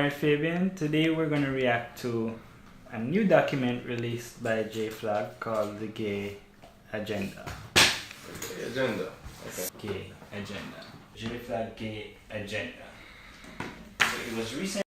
Alright, Fabian, today we're going to react to a new document released by J Flag called The Gay Agenda. Gay Agenda, okay. Gay Agenda. J Flag Gay Agenda. So it was recent.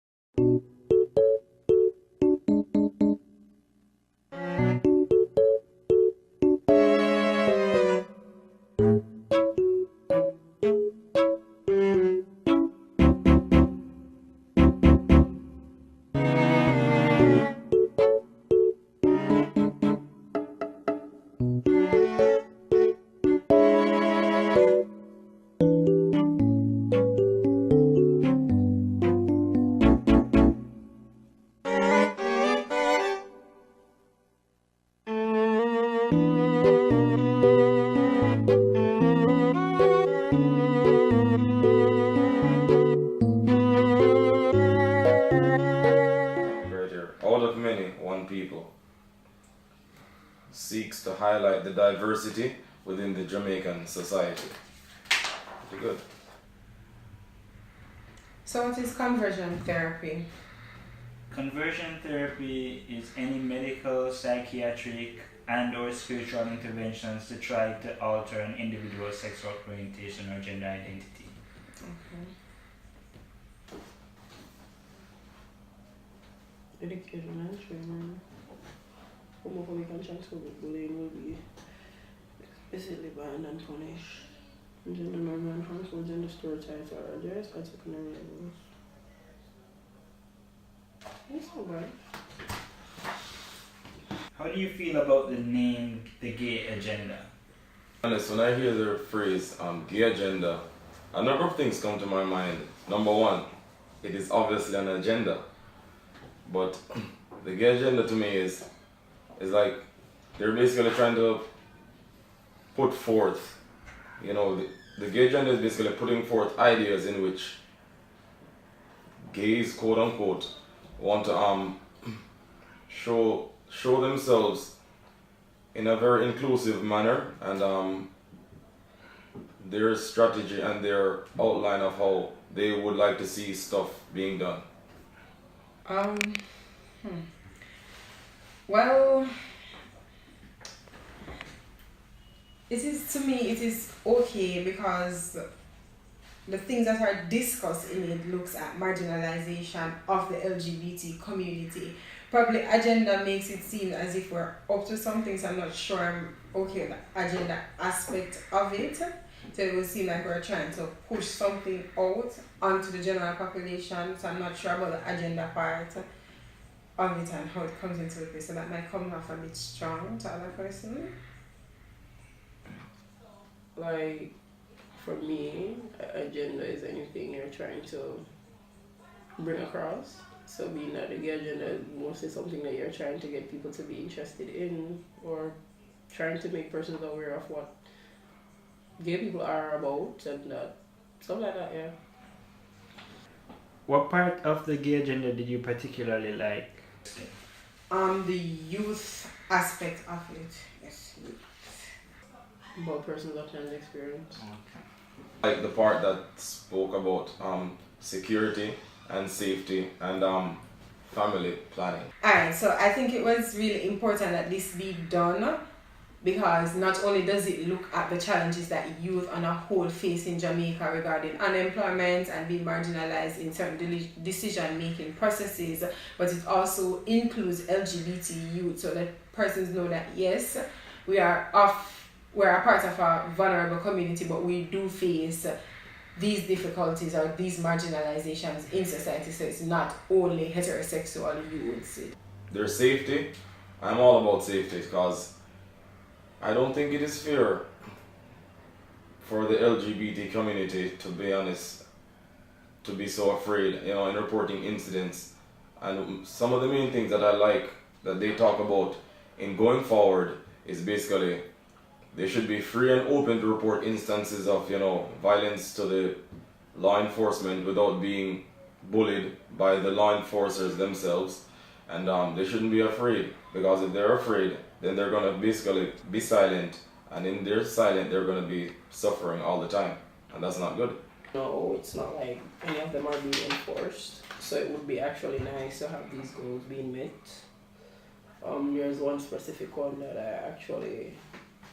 Out of many, one people seeks to highlight the diversity within the Jamaican society. Pretty good. So what is conversion therapy? Conversion therapy is any medical, psychiatric, and or spiritual interventions to try to alter an individual's sexual orientation or gender identity. Okay. Education and training. Homophobic and transphobic bullying will be explicitly banned and punished. Gender norms and harmful gender stereotypes are addressed at secondary levels. That's not bad. How do you feel about the name The Gay Agenda? Honest, when I hear the phrase gay agenda, a number of things come to my mind. Number one, it is obviously an agenda. But the gay agenda to me is like they're basically trying to put forth, you know, the gay agenda is basically putting forth ideas in which gays, quote unquote, want to show themselves in a very inclusive manner, and their strategy and their outline of how they would like to see stuff being done. Well, to me it is okay because the things that are discussed in it looks at marginalization of the LGBT community. Probably agenda makes it seem as if we're up to something, so I'm not sure I'm okay with the agenda aspect of it. So it will seem like we're trying to push something out onto the general population, so I'm not sure about the agenda part of it and how it comes into play, so that might come off a bit strong to other person. Like, for me, agenda is anything you're trying to bring across. So being that the gay agenda is mostly something that you're trying to get people to be interested in, or trying to make persons aware of what gay people are about, and stuff like that, yeah. What part of the gay agenda did you particularly like? The youth aspect of it, yes. About persons of trans experience. Okay. Like the part that spoke about security and safety and family planning. Alright, so I think it was really important that this be done, because not only does it look at the challenges that youth on a whole face in Jamaica regarding unemployment and being marginalized in certain decision-making processes, but it also includes LGBT youth, so that persons know that yes, we're a part of a vulnerable community, but we do face these difficulties or these marginalizations in society, so it's not only heterosexual youths. Their safety, I'm all about safety, because I don't think it is fair for the LGBT community, to be honest, to be so afraid, you know, in reporting incidents. And some of the main things that I like that they talk about in going forward is basically they should be free and open to report instances of, you know, violence to the law enforcement without being bullied by the law enforcers themselves. And they shouldn't be afraid, because if they're afraid, then they're going to basically be silent, and in their silence they're going to be suffering all the time, and that's not good. No, it's not like any of them are being enforced. So it would be actually nice to have these goals being met. There's one specific one that I actually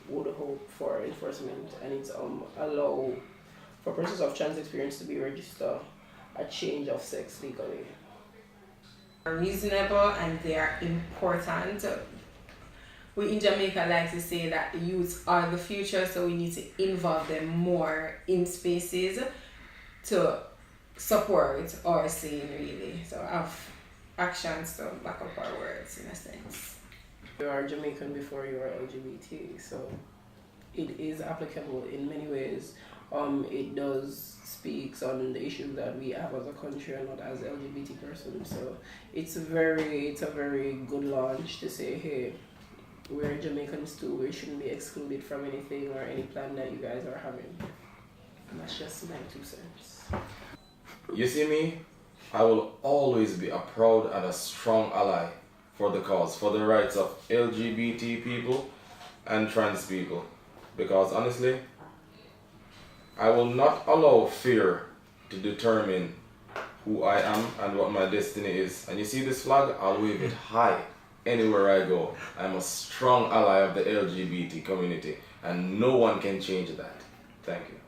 would hope for enforcement, and it's allow for persons of trans experience to be registered a change of sex legally. Reasonable and they are important. We in Jamaica like to say that the youths are the future, so we need to involve them more in spaces to support our scene, really. So have actions to back up our words, in a sense. You are Jamaican before you are LGBT, so it is applicable in many ways. It does speaks on the issues that we have as a country and not as LGBT persons. So it's a very good launch to say, hey, we're Jamaicans too, we shouldn't be excluded from anything or any plan that you guys are having. And that's just my 2 cents. You see me? I will always be a proud and a strong ally for the cause, for the rights of LGBT people and trans people. Because honestly, I will not allow fear to determine who I am and what my destiny is. And you see this flag? I'll wave it high anywhere I go. I'm a strong ally of the LGBT community and no one can change that. Thank you.